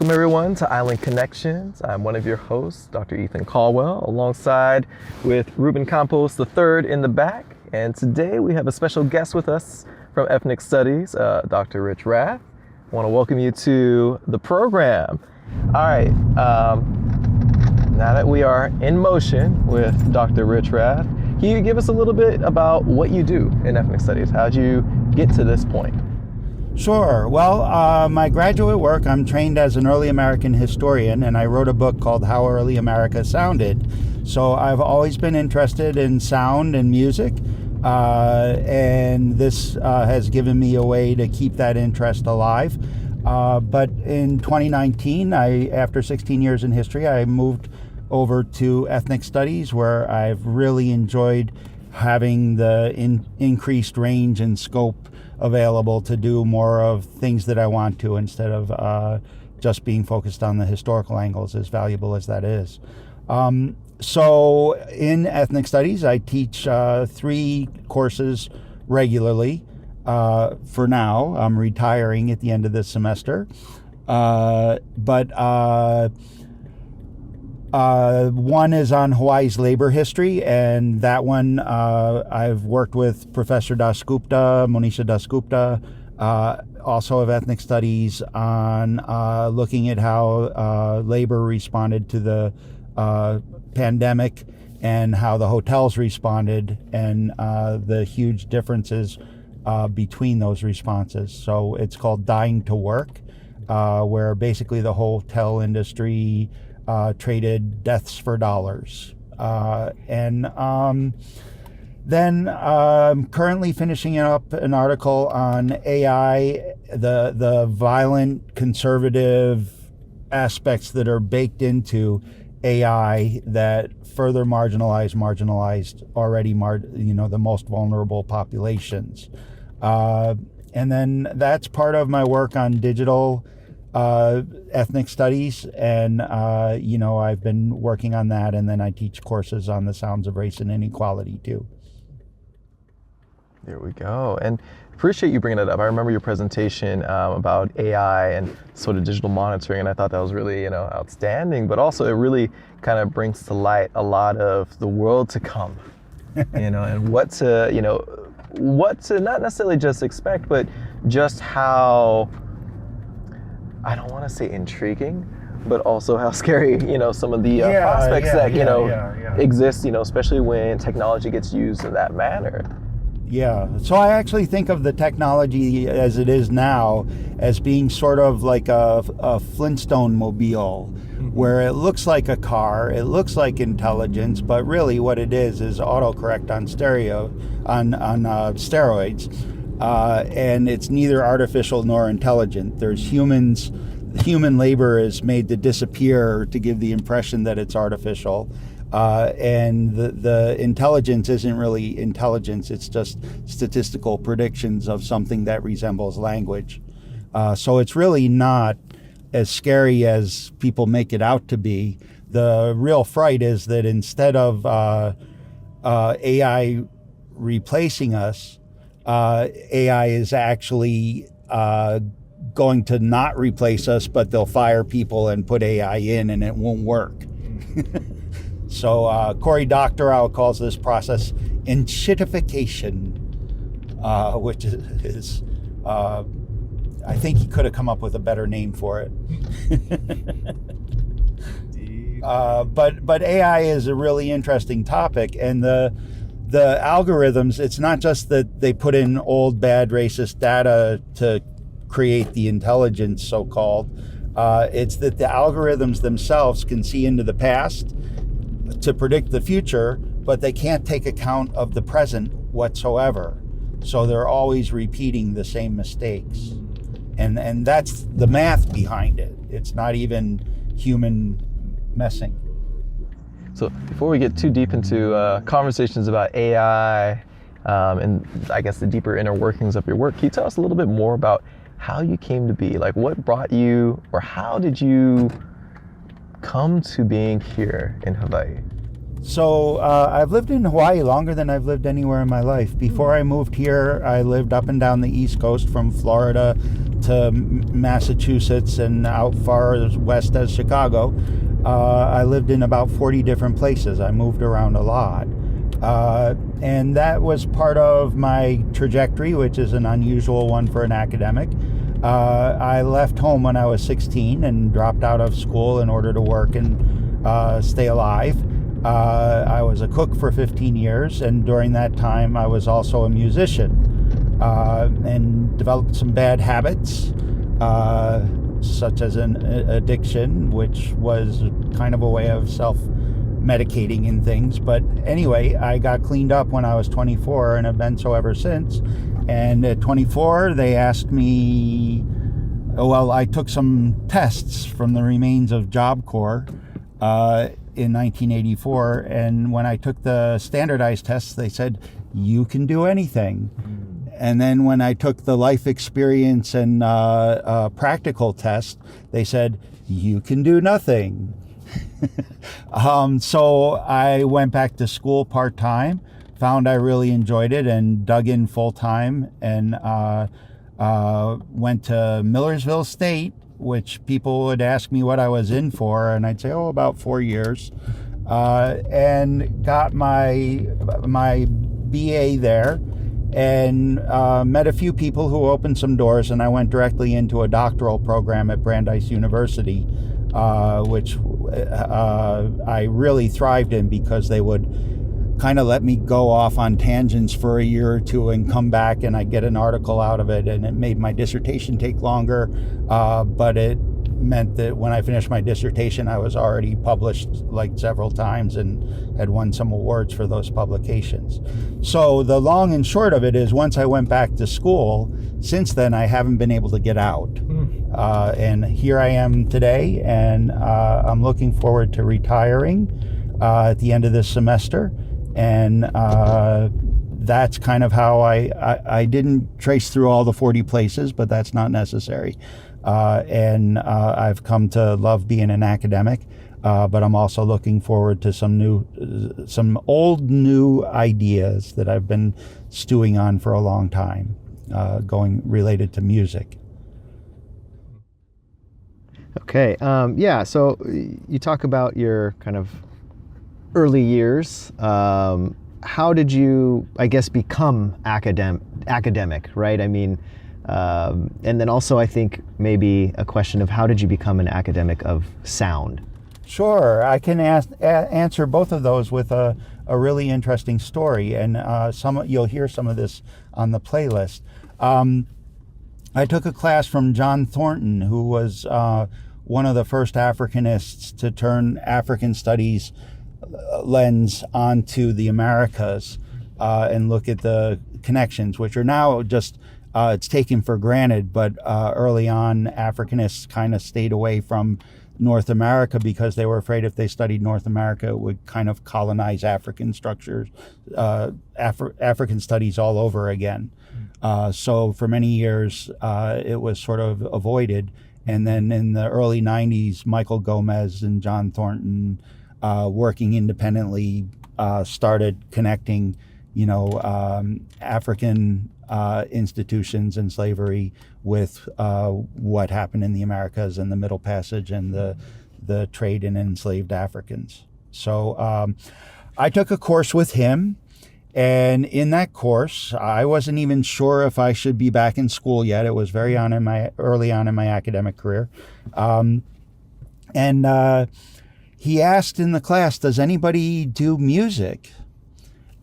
Welcome everyone to Island Connections. I'm one of your hosts, Dr. Ethan Caldwell, alongside with Ruben Campos III in the back. And today we have a special guest with us from Ethnic Studies, Dr. Rath. I want to welcome you to the program. All right, now that we are in motion with Dr. Rath, can you give us a little bit about what you do in Ethnic Studies? How'd you get to this point? Sure. Well, my graduate work, I'm trained as an early American historian, and I wrote a book called How Early America Sounded. So I've always been interested in sound and music, and this has given me a way to keep that interest alive. But in 2019, after 16 years in history, I moved over to Ethnic Studies, where I've really enjoyed having the increased range and scope available to do more of things that I want to, instead of just being focused on the historical angles, as valuable as that is. So in Ethnic Studies, I teach 3 courses regularly. For now, I'm retiring at the end of this semester. One is on Hawaii's labor history, and that one I've worked with Professor Monisha Dasgupta, also of Ethnic Studies, on looking at how labor responded to the pandemic and how the hotels responded, and the huge differences between those responses. So it's called Dying to Work, where basically the hotel industry traded deaths for dollars. Then I'm currently finishing up an article on AI, the violent conservative aspects that are baked into AI that further marginalized already the most vulnerable populations. And then that's part of my work on digital ethnic studies, and I've been working on that, and then I teach courses on the sounds of race and inequality too. There we go. And appreciate you bringing it up. I remember your presentation about AI and sort of digital monitoring, and I thought that was really outstanding, but also it really kind of brings to light a lot of the world to come, and what to not necessarily just expect, but just how, I don't want to say intriguing, but also how scary, some of the prospects exist, especially when technology gets used in that manner. Yeah, so I actually think of the technology as it is now as being sort of like a Flintstone mobile, where it looks like a car, it looks like intelligence, but really what it is autocorrect on steroids. And it's neither artificial nor intelligent. There's human labor is made to disappear to give the impression that it's artificial. And the intelligence isn't really intelligence, it's just statistical predictions of something that resembles language. So it's really not as scary as people make it out to be. The real fright is that instead of AI replacing us, AI is actually going to not replace us, but they'll fire people and put AI in, and it won't work. So Cory Doctorow calls this process enshittification, which is I think he could have come up with a better name for it. But AI is a really interesting topic, and the algorithms, it's not just that they put in old, bad, racist data to create the intelligence, so-called. It's that the algorithms themselves can see into the past to predict the future, but they can't take account of the present whatsoever. So they're always repeating the same mistakes. And that's the math behind it. It's not even human messing. So before we get too deep into conversations about AI and I guess the deeper inner workings of your work, can you tell us a little bit more about how you came to be? Like, what brought you, or how did you come to being here in Hawaii? So I've lived in Hawaii longer than I've lived anywhere in my life. Before I moved here, I lived up and down the East Coast from Florida to Massachusetts and out far as west as Chicago. I lived in about 40 different places. I moved around a lot. And that was part of my trajectory, which is an unusual one for an academic. I left home when I was 16 and dropped out of school in order to work and stay alive. I was a cook for 15 years, and during that time I was also a musician, and developed some bad habits, such as an addiction, which was kind of a way of self-medicating in things. But anyway, I got cleaned up when I was 24 and have been so ever since. And at 24, they asked me, well, I took some tests from the remains of Job Corps in 1984, and when I took the standardized tests, they said, you can do anything. And then when I took the life experience and practical test, they said, you can do nothing. So I went back to school part-time, found I really enjoyed it, and dug in full-time, and went to Millersville State, which people would ask me what I was in for, and I'd say, oh, about 4 years, and got my BA there, and met a few people who opened some doors, and I went directly into a doctoral program at Brandeis University, which I really thrived in because they would kind of let me go off on tangents for a year or two and come back, and I'd get an article out of it, and it made my dissertation take longer, but it meant that when I finished my dissertation, I was already published like several times and had won some awards for those publications. So the long and short of it is, once I went back to school, since then I haven't been able to get out. And here I am today, and I'm looking forward to retiring at the end of this semester. And that's kind of how I didn't trace through all the 40 places, but that's not necessary. And I've come to love being an academic, but I'm also looking forward to some old new ideas that I've been stewing on for a long time, going related to music. Okay, yeah, so you talk about your kind of early years. How did you, I guess, become academic, right? I mean, and then also I think maybe a question of how did you become an academic of sound? Sure, I can answer both of those with a really interesting story, and you'll hear some of this on the playlist. I took a class from John Thornton, who was one of the first Africanists to turn African studies lens onto the Americas and look at the connections, which are now just it's taken for granted, but early on Africanists kind of stayed away from North America because they were afraid if they studied North America it would kind of colonize African structures, African studies all over again. So for many years it was sort of avoided, and then in the early 90s Michael Gomez and John Thornton, working independently, started connecting, African institutions and slavery with what happened in the Americas and the Middle Passage and the trade in enslaved Africans. So I took a course with him, and in that course, I wasn't even sure if I should be back in school yet. It was early on in my academic career, and he asked in the class, does anybody do music?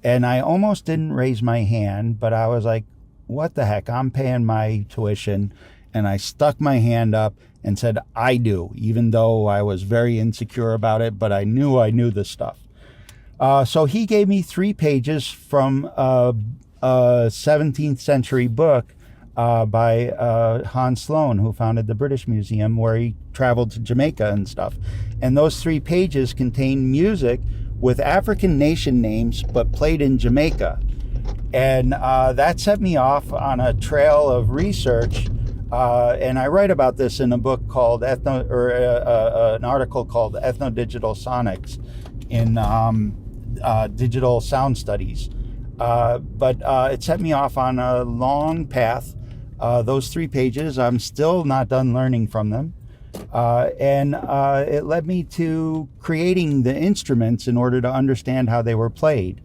And I almost didn't raise my hand, but I was like, what the heck, I'm paying my tuition. And I stuck my hand up and said, I do, even though I was very insecure about it, but I knew the stuff. So he gave me 3 pages from a 17th century book by Hans Sloane, who founded the British Museum, where he traveled to Jamaica and stuff. And those 3 pages contain music with African nation names, but played in Jamaica. And that set me off on a trail of research. And I write about this in a book called an article called Ethno-Digital Sonics in digital sound studies. But it set me off on a long path. Those 3 pages, I'm still not done learning from them. And it led me to creating the instruments in order to understand how they were played.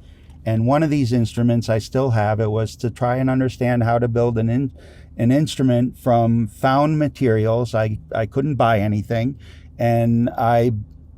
And one of these instruments I still have, it was to try and understand how to build an instrument from found materials. I couldn't buy anything. And I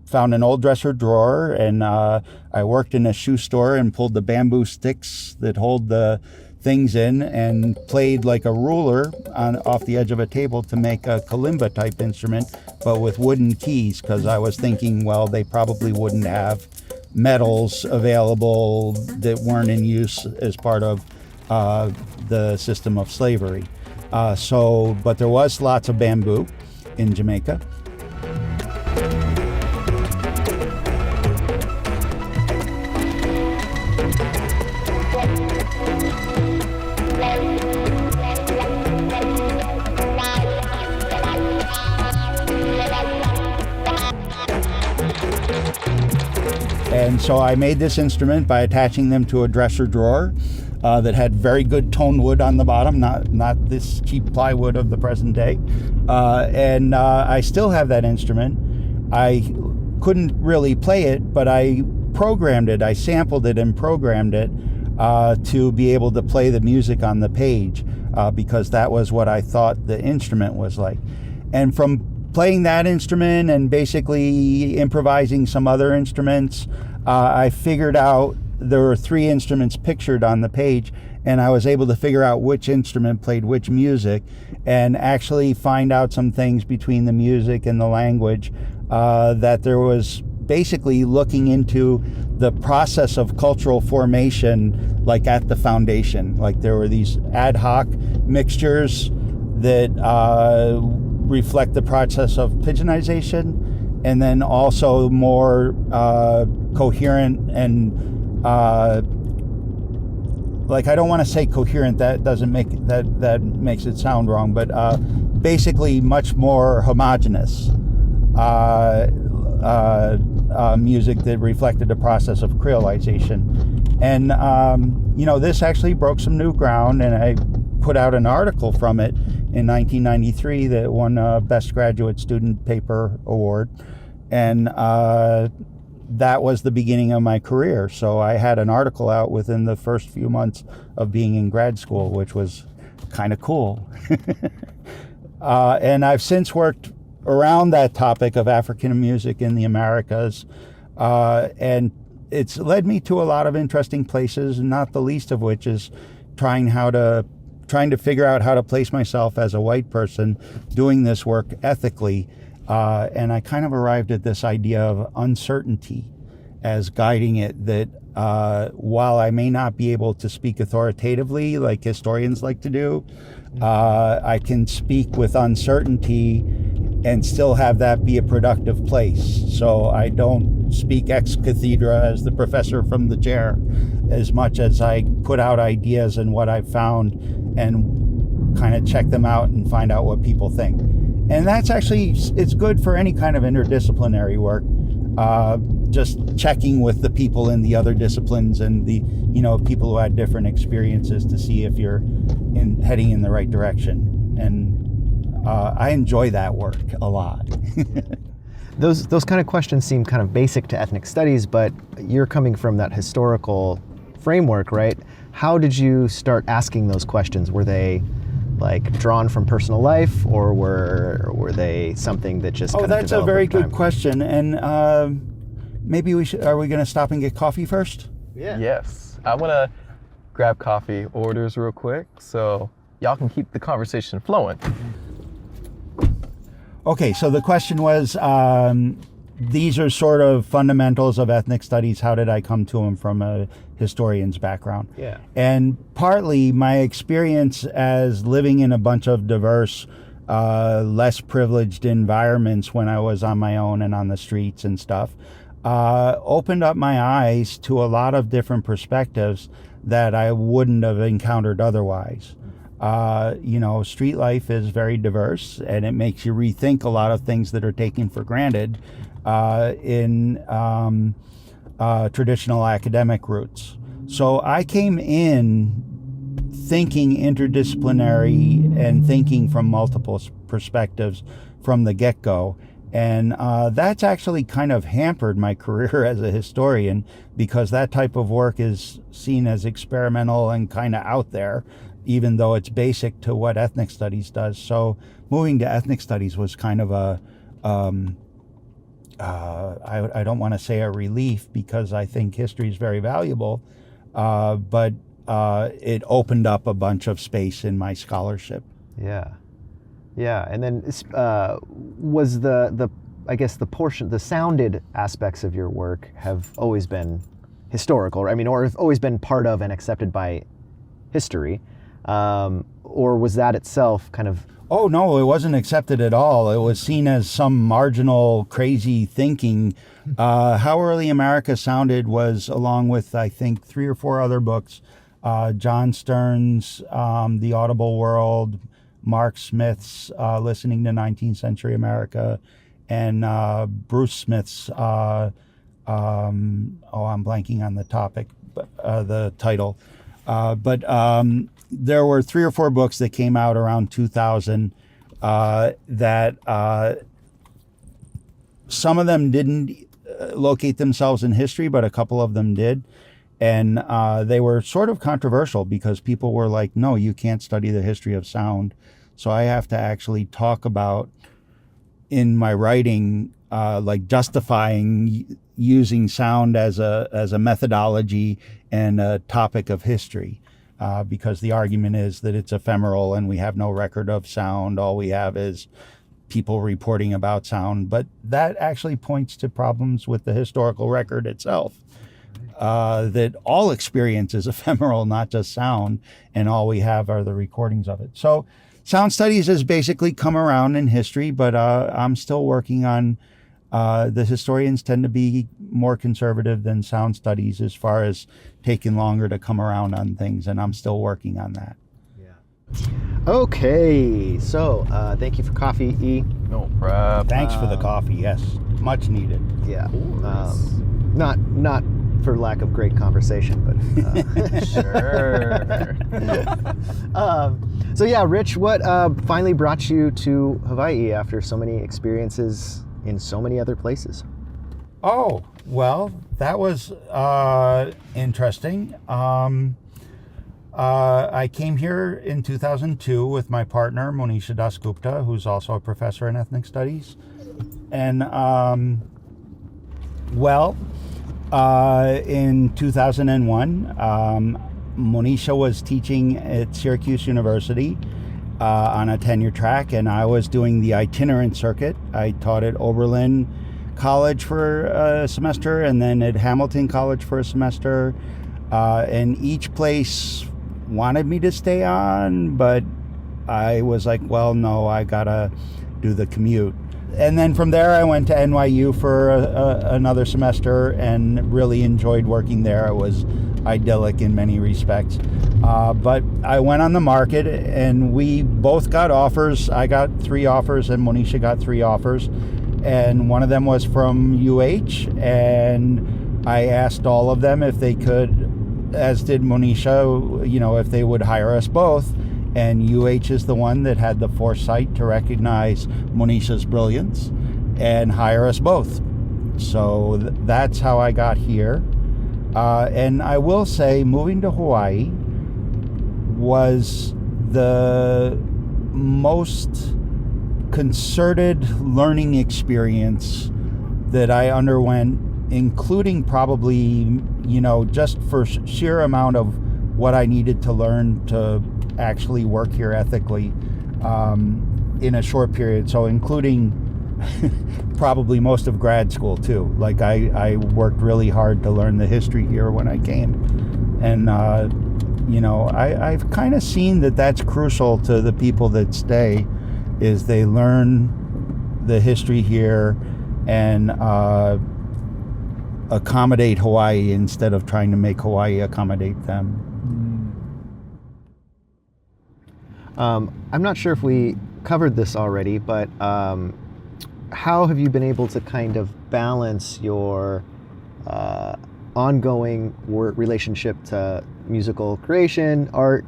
found an old dresser drawer, and I worked in a shoe store and pulled the bamboo sticks that hold the things in and played like a ruler off the edge of a table to make a kalimba type instrument, but with wooden keys, because I was thinking, well, they probably wouldn't have metals available that weren't in use as part of the system of slavery. But there was lots of bamboo in Jamaica. And so I made this instrument by attaching them to a dresser drawer that had very good toned wood on the bottom, not this cheap plywood of the present day. And I still have that instrument. I couldn't really play it, but I programmed it. I sampled it and programmed it to be able to play the music on the page because that was what I thought the instrument was like. And from playing that instrument and basically improvising some other instruments, I figured out there were 3 instruments pictured on the page, and I was able to figure out which instrument played which music and actually find out some things between the music and the language that there was basically looking into the process of cultural formation, like at the foundation. Like there were these ad hoc mixtures that reflect the process of pigeonization, and then also more coherent and like, I don't want to say coherent, that doesn't make that makes it sound wrong, but basically much more homogeneous music that reflected the process of creolization. And this actually broke some new ground, and I put out an article from it in 1993 that won a Best Graduate Student Paper Award. And that was the beginning of my career. So I had an article out within the first few months of being in grad school, which was kind of cool. And I've since worked around that topic of African music in the Americas. And it's led me to a lot of interesting places, not the least of which is trying to figure out how to place myself as a white person doing this work ethically. And I kind of arrived at this idea of uncertainty as guiding it, that while I may not be able to speak authoritatively like historians like to do, I can speak with uncertainty and still have that be a productive place. So I don't speak ex cathedra as the professor from the chair as much as I put out ideas and what I've found and kind of check them out and find out what people think. And that's actually, it's good for any kind of interdisciplinary work, just checking with the people in the other disciplines and the people who had different experiences to see if you're heading in the right direction. And I enjoy that work a lot. Those kind of questions seem kind of basic to ethnic studies, but you're coming from that historical framework, right? How did you start asking those questions? Were they like drawn from personal life, or were they something that just kind of that's a very over time? good question. And maybe are we going to stop and get coffee first? Yeah. Yes. I'm going to grab coffee orders real quick so y'all can keep the conversation flowing. Okay, so the question was, these are sort of fundamentals of ethnic studies. How did I come to them from a historian's background? Yeah. And partly my experience as living in a bunch of diverse, less privileged environments when I was on my own and on the streets and stuff, opened up my eyes to a lot of different perspectives that I wouldn't have encountered otherwise. Street life is very diverse, and it makes you rethink a lot of things that are taken for granted in traditional academic routes. So I came in thinking interdisciplinary and thinking from multiple perspectives from the get-go. And that's actually kind of hampered my career as a historian, because that type of work is seen as experimental and kind of out there, even though it's basic to what ethnic studies does. So moving to ethnic studies was kind of a, I don't want to say a relief, because I think history is very valuable, but it opened up a bunch of space in my scholarship. Yeah. Yeah, and then was the I guess the sounded aspects of your work have always been historical, I mean, or have always been part of and accepted by history, or was that itself kind of? Oh no, it wasn't accepted at all. It was seen as some marginal, crazy thinking. How Early America Sounded was, along with I think 3 or 4 other books, John Stern's The Audible World, Mark Smith's Listening to 19th Century America, and Bruce Smith's, I'm blanking on the topic, the title. But there were 3 or 4 books that came out around 2000 that some of them didn't locate themselves in history, but a couple of them did. And they were sort of controversial, because people were like, no, you can't study the history of sound. So I have to actually talk about, in my writing, like justifying using sound as a methodology and a topic of history, because the argument is that it's ephemeral and we have no record of sound. All we have is people reporting about sound. But that actually points to problems with the historical record itself. That all experience is ephemeral, not just sound, and all we have are the recordings of it. So sound studies has basically come around in history, but I'm still working on, the historians tend to be more conservative than sound studies as far as taking longer to come around on things, and I'm still working on that. Okay, so thank you for coffee, E. No problem. Thanks for the coffee, yes, much needed. Yeah, not for lack of great conversation, but Sure. so yeah, Rich, what finally brought you to Hawaii after so many experiences in so many other places? Oh, well, that was interesting. I came here in 2002 with my partner, Monisha Dasgupta, who's also a professor in ethnic studies. And, in 2001, Monisha was teaching at Syracuse University on a tenure track, and I was doing the itinerant circuit. I taught at Oberlin College for a semester, and then at Hamilton College for a semester. And each place wanted me to stay on, but I was like, well, no, I gotta do the commute. And then from there, I went to NYU for another semester and really enjoyed working there. It was idyllic in many respects. But I went on the market, and we both got offers. I got 3 offers, and Monisha got 3 offers. And one of them was from UH, and I asked all of them if they could, as did Monisha, if they would hire us both. And UH is the one that had the foresight to recognize Monisha's brilliance and hire us both. So that's how I got here. And I will say, moving to Hawaii was the most concerted learning experience that I underwent, including probably, just for sheer amount of what I needed to learn to actually work here ethically in a short period. So including probably most of grad school too. Like I worked really hard to learn the history here when I came. And, I've kind of seen that that's crucial to the people that stay, is they learn the history here and accommodate Hawaii instead of trying to make Hawaii accommodate them. I'm not sure if we covered this already, but how have you been able to kind of balance your ongoing relationship to musical creation, art,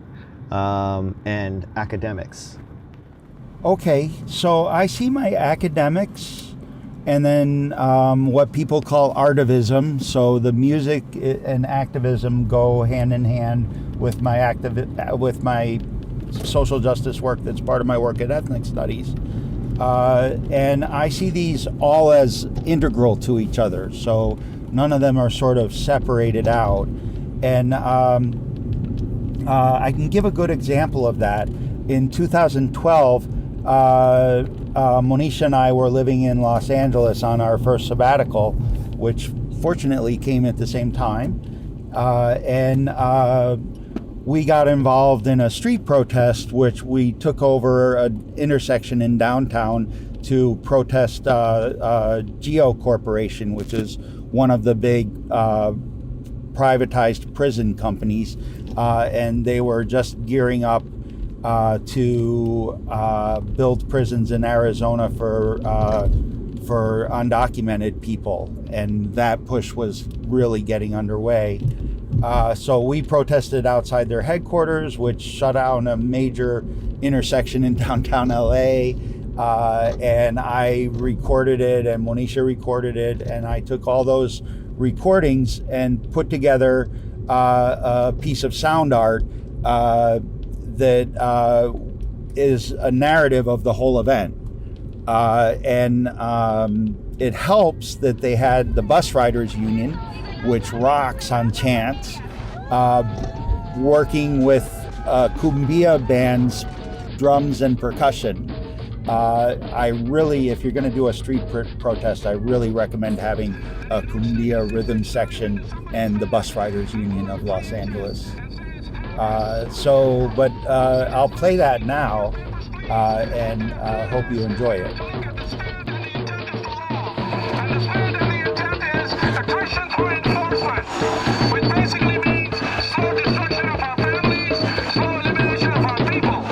and academics? Okay, so I see my academics and then what people call artivism. So the music and activism go hand in hand with my social justice work that's part of my work at ethnic studies. And I see these all as integral to each other. So none of them are sort of separated out. And I can give a good example of that. In 2012, Monisha and I were living in Los Angeles on our first sabbatical, which fortunately came at the same time. And we got involved in a street protest, which we took over an intersection in downtown to protest Geo Corporation, which is one of the big privatized prison companies. And they were just gearing up to build prisons in Arizona for undocumented people, and that push was really getting underway. So we protested outside their headquarters, which shut down a major intersection in downtown LA, and I recorded it, and Monisha recorded it, and I took all those recordings and put together a piece of sound art that is a narrative of the whole event. And it helps that they had the Bus Riders Union, which rocks on chants, working with cumbia bands, drums and percussion. I really, if you're going to do a street protest, I really recommend having a cumbia rhythm section and the Bus Riders Union of Los Angeles. But I'll play that now, and hope you enjoy it. Which basically means slow destruction of our families, slow elimination of our people.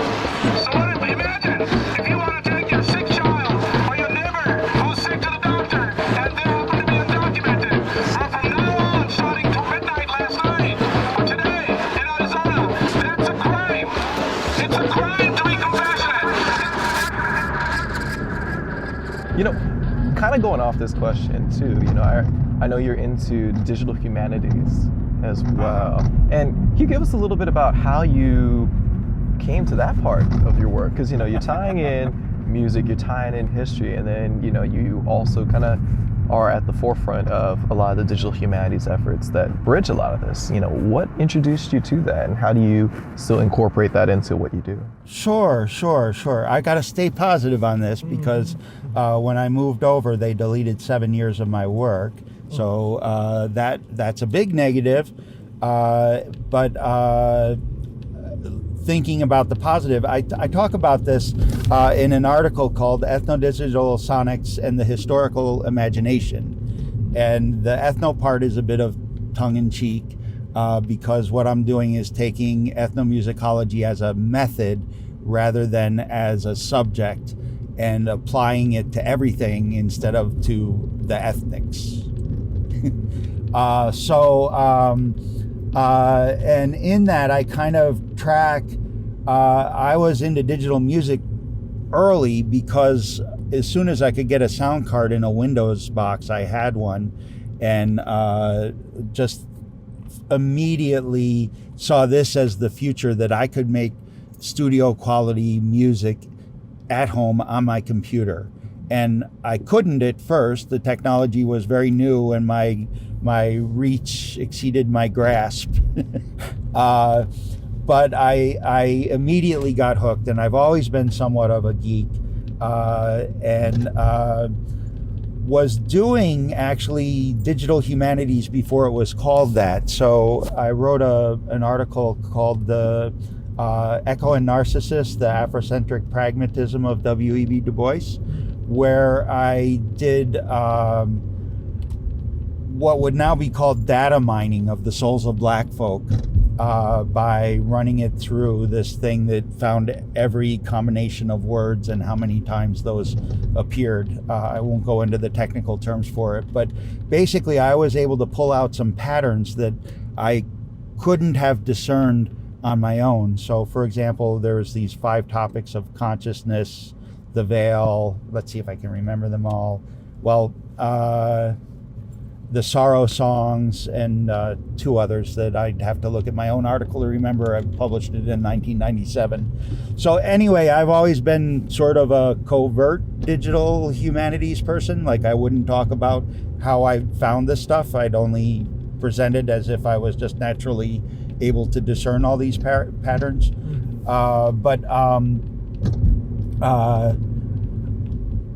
So imagine if you want to take your sick child or your neighbor who's sick to the doctor and they happen to be undocumented. And from now on, starting till midnight last night, or today in Arizona, that's a crime. It's a crime to be compassionate. You know, kind of going off this question too, you know, I know you're into digital humanities as well. And can you give us a little bit about how you came to that part of your work? Because, you know, you're tying in music, you're tying in history, and then, you know, you also kind of are at the forefront of a lot of the digital humanities efforts that bridge a lot of this. You know, what introduced you to that, and how do you still incorporate that into what you do? Sure. I got to stay positive on this because when I moved over, they deleted 7 years of my work. So that's a big negative. But thinking about the positive, I talk about this in an article called Ethno-Digital Sonics and the Historical Imagination. And the ethno part is a bit of tongue-in-cheek because what I'm doing is taking ethnomusicology as a method rather than as a subject and applying it to everything instead of to the ethnics. And in that I kind of track, I was into digital music early because as soon as I could get a sound card in a Windows box, I had one, and just immediately saw this as the future, that I could make studio quality music at home on my computer. And I couldn't at first. The technology was very new and my reach exceeded my grasp. But I immediately got hooked, and I've always been somewhat of a geek, and was doing actually digital humanities before it was called that. So I wrote an article called the Echo and Narcissus, the Afrocentric Pragmatism of W.E.B. Du Bois, where I did what would now be called data mining of the souls of black folk, by running it through this thing that found every combination of words and how many times those appeared. I won't go into the technical terms for it, but basically I was able to pull out some patterns that I couldn't have discerned on my own. So for example, there's these 5 topics of consciousness, the veil, let's see if I can remember them all. Well, the sorrow songs, and 2 others that I'd have to look at my own article to remember. I published it in 1997. So anyway, I've always been sort of a covert digital humanities person. Like, I wouldn't talk about how I found this stuff. I'd only present it as if I was just naturally able to discern all these patterns.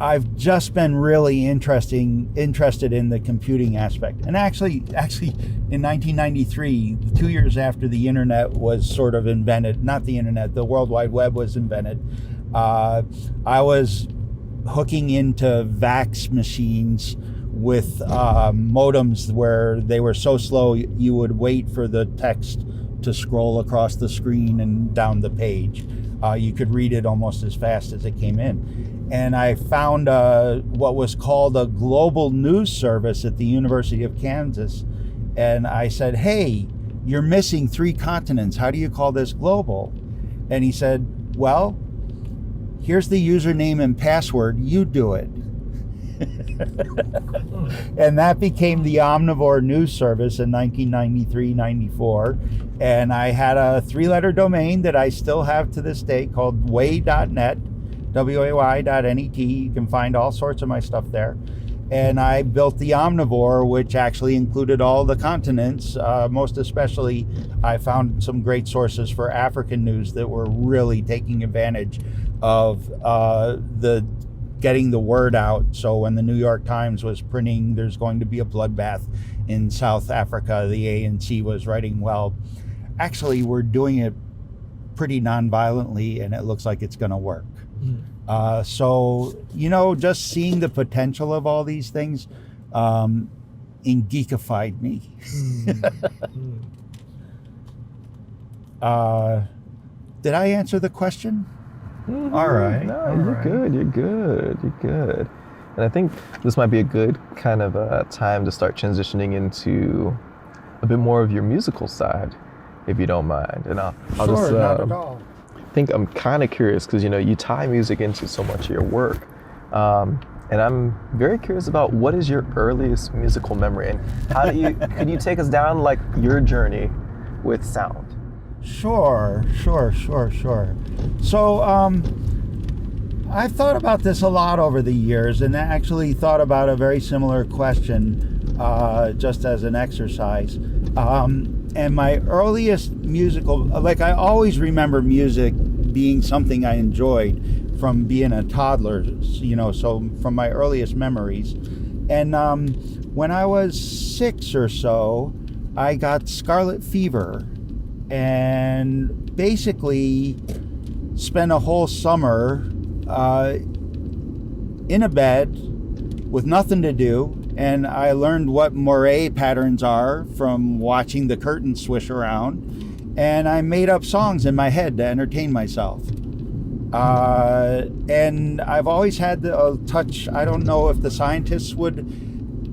I've just been really interested in the computing aspect. And actually in 1993, 2 years after the internet was sort of invented, not the internet, the World Wide Web was invented, I was hooking into VAX machines with modems where they were so slow you would wait for the text to scroll across the screen and down the page. You could read it almost as fast as it came in. And I found what was called a global news service at the University of Kansas. And I said, hey, you're missing 3 continents. How do you call this global? And he said, well, here's the username and password. You do it. And that became the Omnivore News Service in 1993-94. And I had a 3-letter domain that I still have to this day called way.net. way.net. You can find all sorts of my stuff there. And I built the Omnivore, which actually included all the continents. Most especially, I found some great sources for African news that were really taking advantage of getting the word out. So when the New York Times was printing, there's going to be a bloodbath in South Africa, the ANC was writing, well, actually, we're doing it pretty non-violently, and it looks like it's going to work. So, just seeing the potential of all these things geekified me. Did I answer the question? All right. No, you're good. And I think this might be a good kind of time to start transitioning into a bit more of your musical side, if you don't mind. And I'll Sure, just not at all. think I'm kind of curious because you tie music into so much of your work, and I'm very curious about what is your earliest musical memory, and how do you could you take us down like your journey with sound? Sure. So I've thought about this a lot over the years, and actually thought about a very similar question just as an exercise. And my earliest musical, like, I always remember music being something I enjoyed from being a toddler, so from my earliest memories. And when I was 6 or so, I got scarlet fever and basically spent a whole summer in a bed with nothing to do. And I learned what moire patterns are from watching the curtains swish around. And I made up songs in my head to entertain myself. And I've always had a touch, I don't know if the scientists would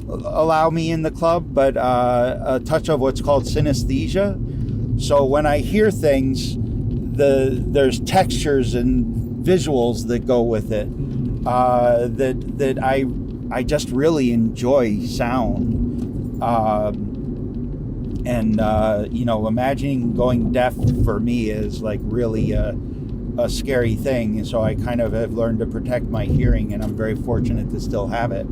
allow me in the club, but a touch of what's called synesthesia. So when I hear things, there's textures and visuals that go with it that I just really enjoy sound. Imagining going deaf for me is like really a scary thing. And so I kind of have learned to protect my hearing, and I'm very fortunate to still have it.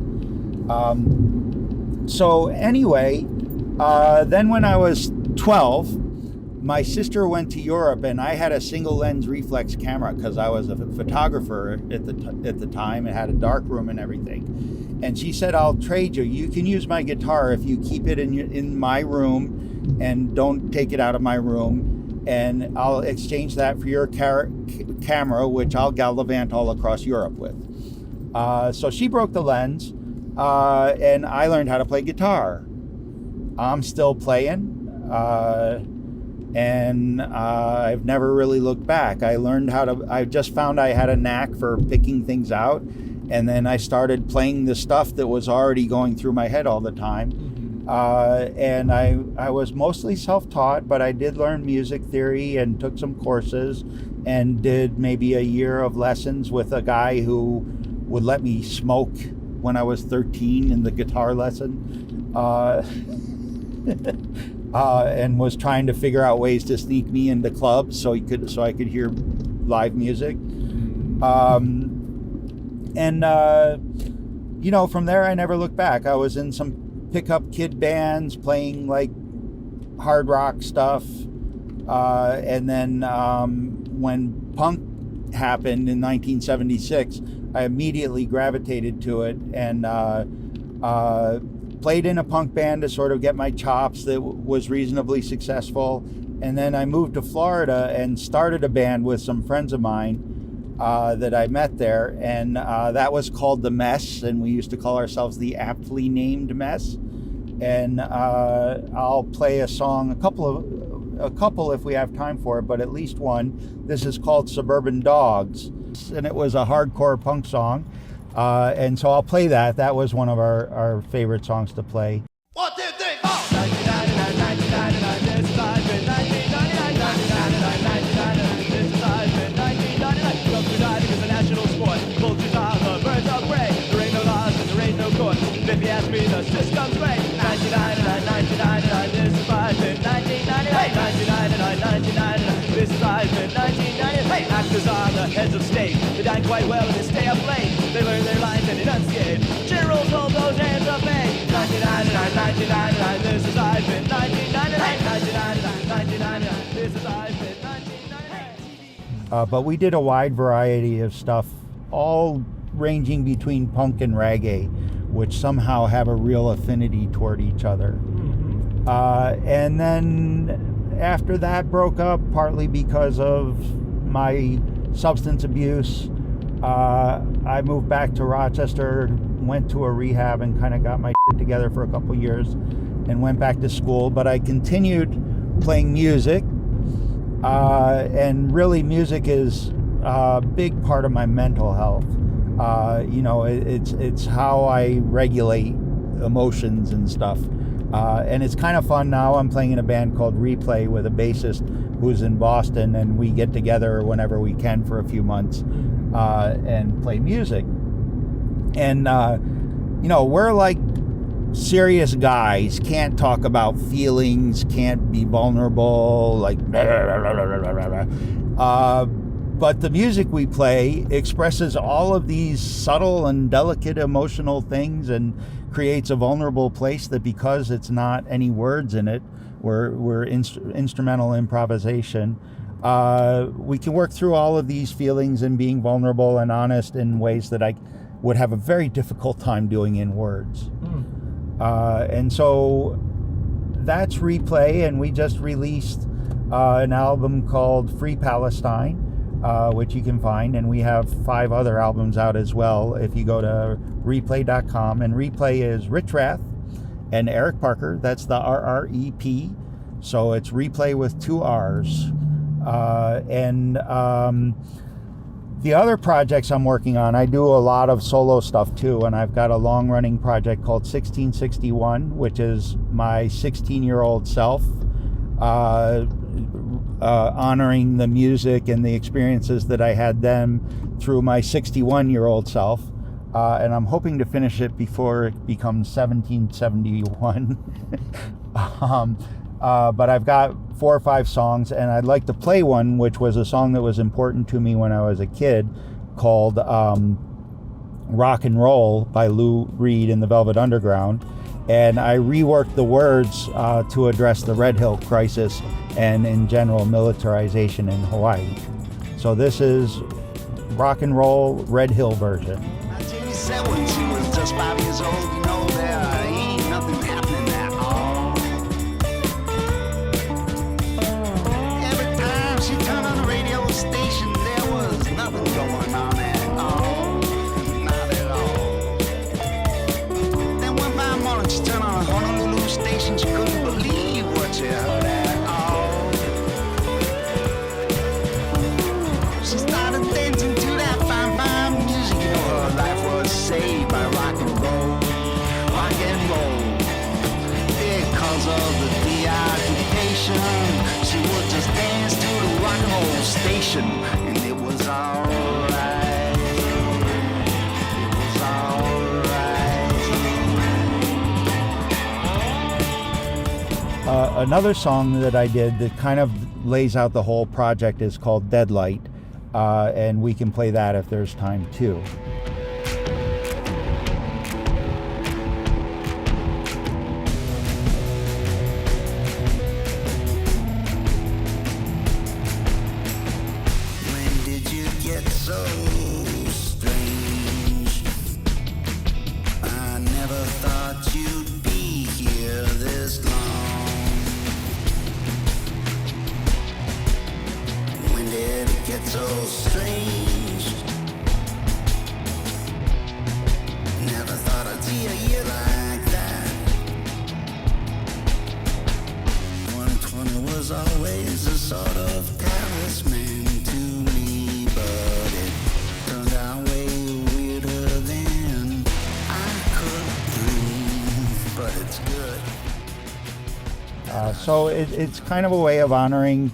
So anyway, then when I was 12, my sister went to Europe, and I had a single lens reflex camera because I was a photographer at the time and had a dark room and everything. And she said, I'll trade you. You can use my guitar if you keep it in my room and don't take it out of my room. And I'll exchange that for your camera, which I'll gallivant all across Europe with. So she broke the lens, and I learned how to play guitar. I'm still playing. and I've never really looked back. I just found I had a knack for picking things out, and then I started playing the stuff that was already going through my head all the time. And I was mostly self-taught, but I did learn music theory and took some courses and did maybe a year of lessons with a guy who would let me smoke when I was 13 in the guitar lesson. And was trying to figure out ways to sneak me into clubs so I could hear live music. From there I never looked back. I was in some pickup kid bands playing like hard rock stuff, and then when punk happened in 1976, I immediately gravitated to it and played in a punk band to sort of get my chops that was reasonably successful. And then I moved to Florida and started a band with some friends of mine that I met there. And that was called The Mess. And we used to call ourselves the aptly named Mess. And I'll play a song, a couple if we have time for it, but at least one. This is called Suburban Dogs. And it was a hardcore punk song. And so I'll play that. That was one of our favorite songs to play. 1, 2, 3, 4. 1999, this is I've been 1999, this is I've been 1999. Love to die because the national sport. Vultures are the birds of prey. There ain't no laws and there ain't no court. If you ask me, the system's great. 1999, this is I've been 1999, 1999, this is I've been 1999. Actors are the heads of state. They dine quite well and they stay up late. They learn their lines and enunciate. Generals hold those hands of fame. 1999, this is I've been 1999, this is I've been 1999. But we did a wide variety of stuff, all ranging between punk and reggae, which somehow have a real affinity toward each other. And then after that broke up, partly because of my substance abuse, I moved back to Rochester, went to a rehab and kind of got my shit together for a couple years and went back to school. But I continued playing music, and really music is a big part of my mental health. It's how I regulate emotions and stuff. And it's kind of fun now. I'm playing in a band called Replay with a bassist who's in Boston, and we get together whenever we can for a few months and play music. And, we're like serious guys, can't talk about feelings, can't be vulnerable, like, but the music we play expresses all of these subtle and delicate emotional things and creates a vulnerable place that, because it's not any words in it, we're instrumental improvisation. We can work through all of these feelings and being vulnerable and honest in ways that I would have a very difficult time doing in words. And so that's Replay, and we just released an album called Free Palestine, which you can find, and we have 5 other albums out as well if you go to replay.com. And Replay is Rich Rath and Eric Parker. That's the RREP, so it's Replay with 2 R's. The other projects I'm working on, I do a lot of solo stuff too, and I've got a long-running project called 1661, which is my 16-year-old self, honoring the music and the experiences that I had then through my 61-year-old self. And I'm hoping to finish it before it becomes 1771. But I've got 4 or 5 songs, and I'd like to play one, which was a song that was important to me when I was a kid, called Rock and Roll by Lou Reed and the Velvet Underground. And I reworked the words to address the Red Hill crisis and in general militarization in Hawaii. So this is Rock and Roll Red Hill version. 1987, she was just 5 years old, there ain't nothing happening at all. Every time she turned on the radio station, there was nothing going on at all. Not at all. Then one fine morning, she turned on a Honolulu station, she couldn't believe what she heard at all. station, and it was alright. It was alright. Another song that I did that kind of lays out the whole project is called Deadlight, and we can play that if there's time too. When did you get so strange? I never thought you'd be here this long. When did it get so strange? Never thought I'd see a year like that. 120 was always a sort of talisman to me, but it turned out way weirder than I could dream. But it's good. So it's kind of a way of honoring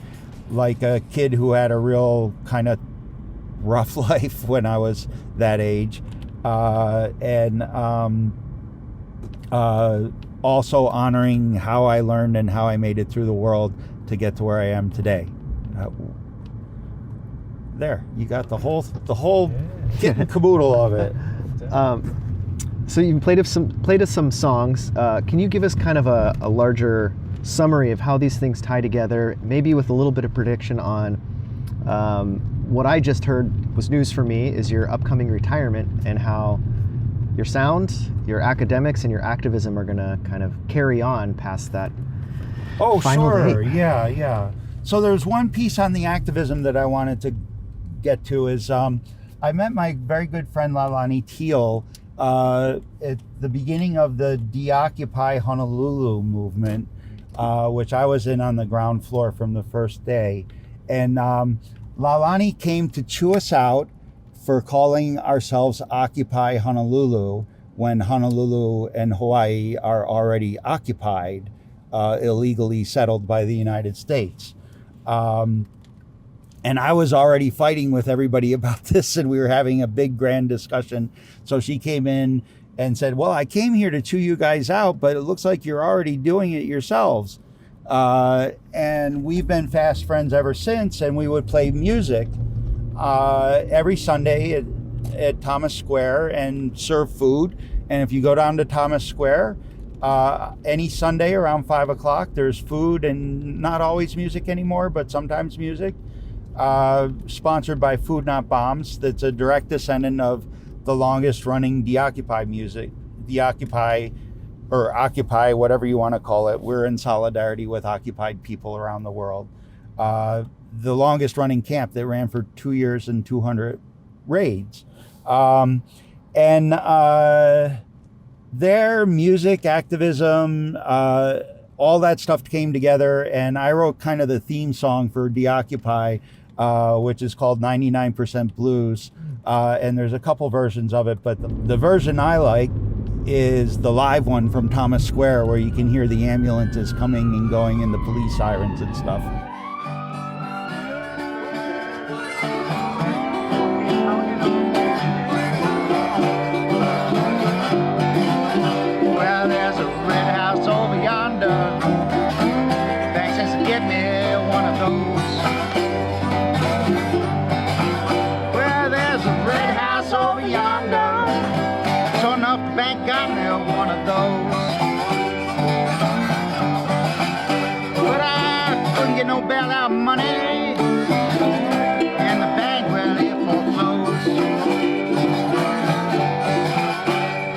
like a kid who had a real kind of rough life when I was that age, and also honoring how I learned and how I made it through the world to get to where I am today. There, you got the whole kit and caboodle of it. So you played us some songs. Can you give us kind of a larger summary of how these things tie together, maybe with a little bit of prediction on what I just heard was news for me is your upcoming retirement, and how your sound, your academics, and your activism are going to kind of carry on past that. Oh, final sure. date. Yeah. So there's one piece on the activism that I wanted to get to is I met my very good friend Lalani Teal at the beginning of the Deoccupy Honolulu movement, which I was in on the ground floor from the first day. And Lalani came to chew us out for calling ourselves Occupy Honolulu when Honolulu and Hawaii are already occupied, illegally settled by the United States. And I was already fighting with everybody about this, and we were having a big grand discussion. So she came in and said, well, I came here to chew you guys out, but it looks like you're already doing it yourselves. And we've been fast friends ever since, and we would play music every Sunday at Thomas Square and serve food. And if you go down to Thomas Square, any Sunday around 5 o'clock, there's food and not always music anymore, but sometimes music. Sponsored by Food Not Bombs. That's a direct descendant of the longest running Deoccupy music. Deoccupy, or Occupy, whatever you want to call it. We're in solidarity with occupied people around the world. The longest running camp that ran for 2 years and 200 raids. Their music, activism, all that stuff came together, and I wrote kind of the theme song for Deoccupy, which is called 99% Blues. And there's a couple versions of it, but the version I like is the live one from Thomas Square, where you can hear the ambulances coming and going and the police sirens and stuff. Well, there's a red house over yonder. Thanks to get me one of those. Well, there's a red house over yonder. Sure enough, the bank got me one of those. But I couldn't get no bailout money, and the bank, well, it foreclosed.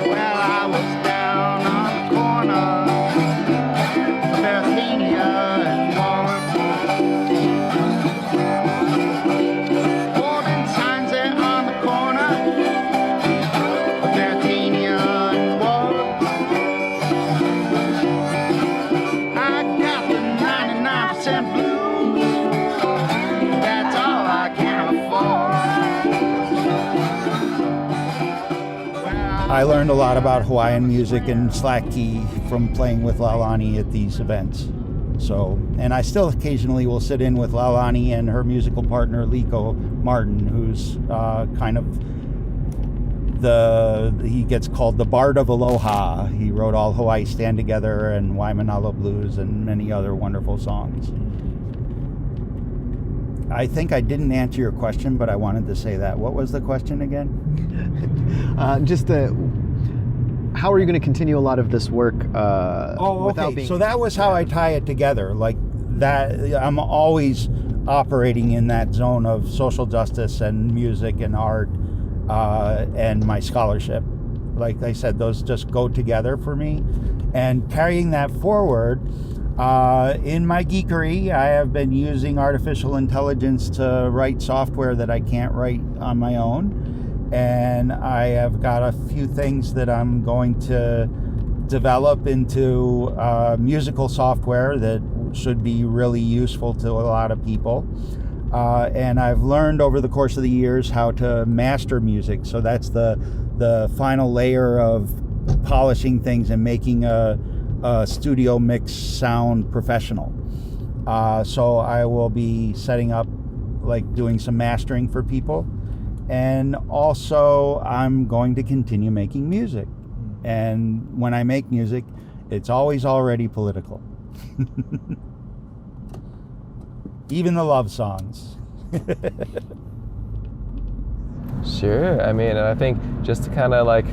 Well, I was down on the corner of Parthenia and Ward. Holding signs there on the corner of Parthenia and Ward. I got the 99% blues. That's all I can afford. I learned a lot about Hawaiian music and slack key from playing with Lalani at these events. So, and I still occasionally will sit in with Laulani and her musical partner Liko Martin, who's kind of he gets called the Bard of Aloha. He wrote all Hawaii Stand Together and Waimanalo Blues and many other wonderful songs. I think I didn't answer your question, but I wanted to say that. What was the question again? How are you going to continue a lot of this work without being... So that was how I tie it together. Like that, I'm always operating in that zone of social justice and music and art and my scholarship. Like I said, those just go together for me. And carrying that forward, in my geekery, I have been using artificial intelligence to write software that I can't write on my own. And I have got a few things that I'm going to develop into musical software that should be really useful to a lot of people. And I've learned over the course of the years how to master music. So that's the final layer of polishing things and making a studio mix sound professional. So I will be setting up, like doing some mastering for people. And also, I'm going to continue making music. And when I make music, it's always already political. Even the love songs. Sure. I mean, and I think just to kind of like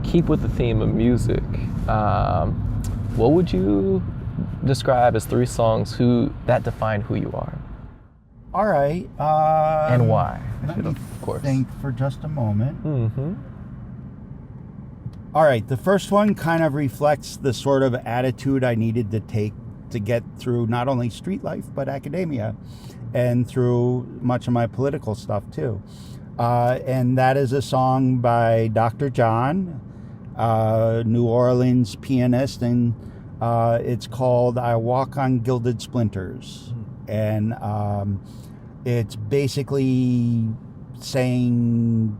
keep with the theme of music, what would you describe as 3 songs that define who you are? All right. And why? Let me Of course. think for just a moment. Mm-hmm. All right. The first one kind of reflects the sort of attitude I needed to take to get through not only street life, but academia, and through much of my political stuff too. And that is a song by Dr. John, New Orleans pianist, and it's called I Walk on Gilded Splinters. And it's basically saying,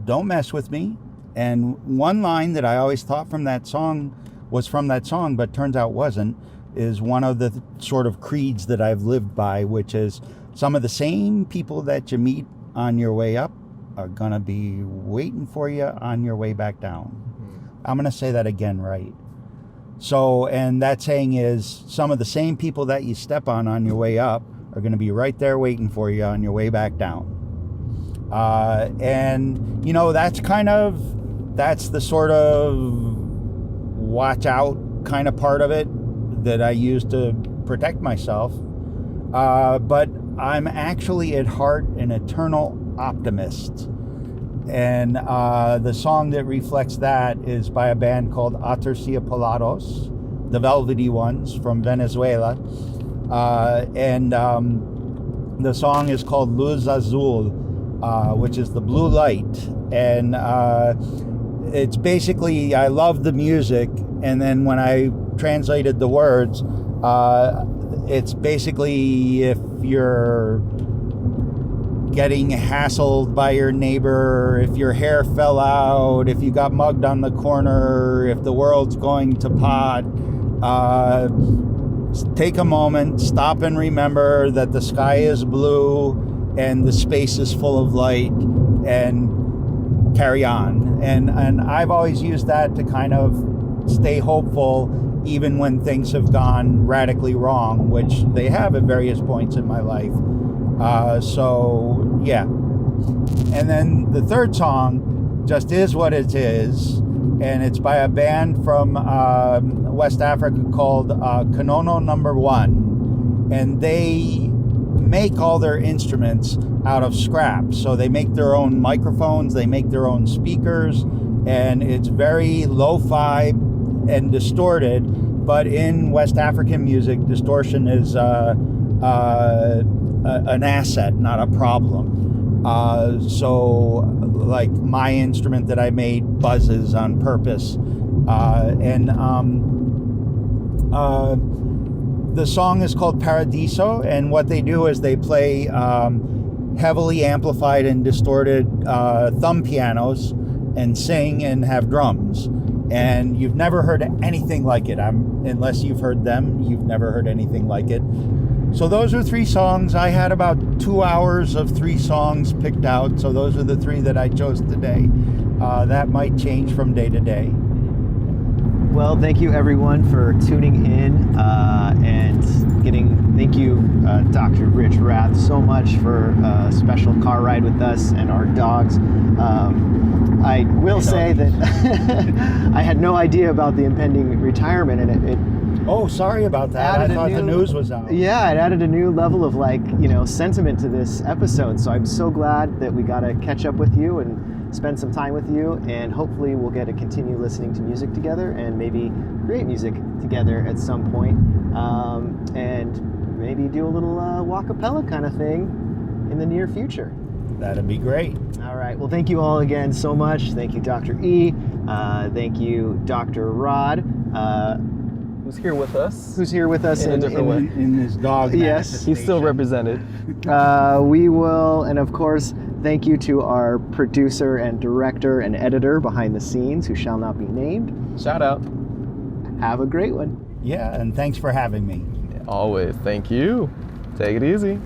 don't mess with me. And one line that I always thought from that song was from that song, but turns out wasn't, is one of the sort of creeds that I've lived by, which is some of the same people that you meet on your way up are going to be waiting for you on your way back down. I'm going to say that again right. So, and that saying is some of the same people that you step on your way up are going to be right there waiting for you on your way back down. And, you know, that's the sort of watch out kind of part of it that I use to protect myself. But I'm actually at heart an eternal optimist. And the song that reflects that is by a band called Aterciopelados, the Velvety Ones from Venezuela. And the song is called Luz Azul, which is the blue light. And it's basically, I love the music. And then when I translated the words, it's basically if you're getting hassled by your neighbor, if your hair fell out, if you got mugged on the corner, if the world's going to pot, take a moment, stop and remember that the sky is blue and the space is full of light, and carry on. And I've always used that to kind of stay hopeful even when things have gone radically wrong, which they have at various points in my life. So yeah. And then the third song just is what it is, and it's by a band from West Africa called Kanono Number 1, and they make all their instruments out of scrap. So they make their own microphones, they make their own speakers, and it's very lo-fi and distorted. But in West African music, distortion is an asset, not a problem. So like my instrument that I made buzzes on purpose. The song is called Paradiso, and what they do is they play heavily amplified and distorted thumb pianos and sing and have drums. and you've never heard anything like it. Unless you've heard them, you've never heard anything like it. So those are 3 songs. I had about 2 hours of 3 songs picked out, so those are the 3 that I chose today. That might change from day to day. Well, thank you everyone for tuning in thank you Dr. Rich Rath so much for a special car ride with us and our dogs. I will say that I had no idea about the impending retirement, and it Oh, sorry about that. I thought the news was out. Yeah, it added a new level of sentiment to this episode. So I'm so glad that we got to catch up with you and spend some time with you, and hopefully we'll get to continue listening to music together and maybe create music together at some point, and maybe do a little walkapella kind of thing in the near future. That'd be great. All right. Well, thank you all again so much. Thank you, Dr. E. Thank you, Dr. Rod. Who's here with us? Who's here with us in a different way. In this dog Yes, He's still represented. We will, and of course, thank you to our producer and director and editor behind the scenes, who shall not be named. Shout out. Have a great one. Yeah, and thanks for having me. Always. Thank you. Take it easy.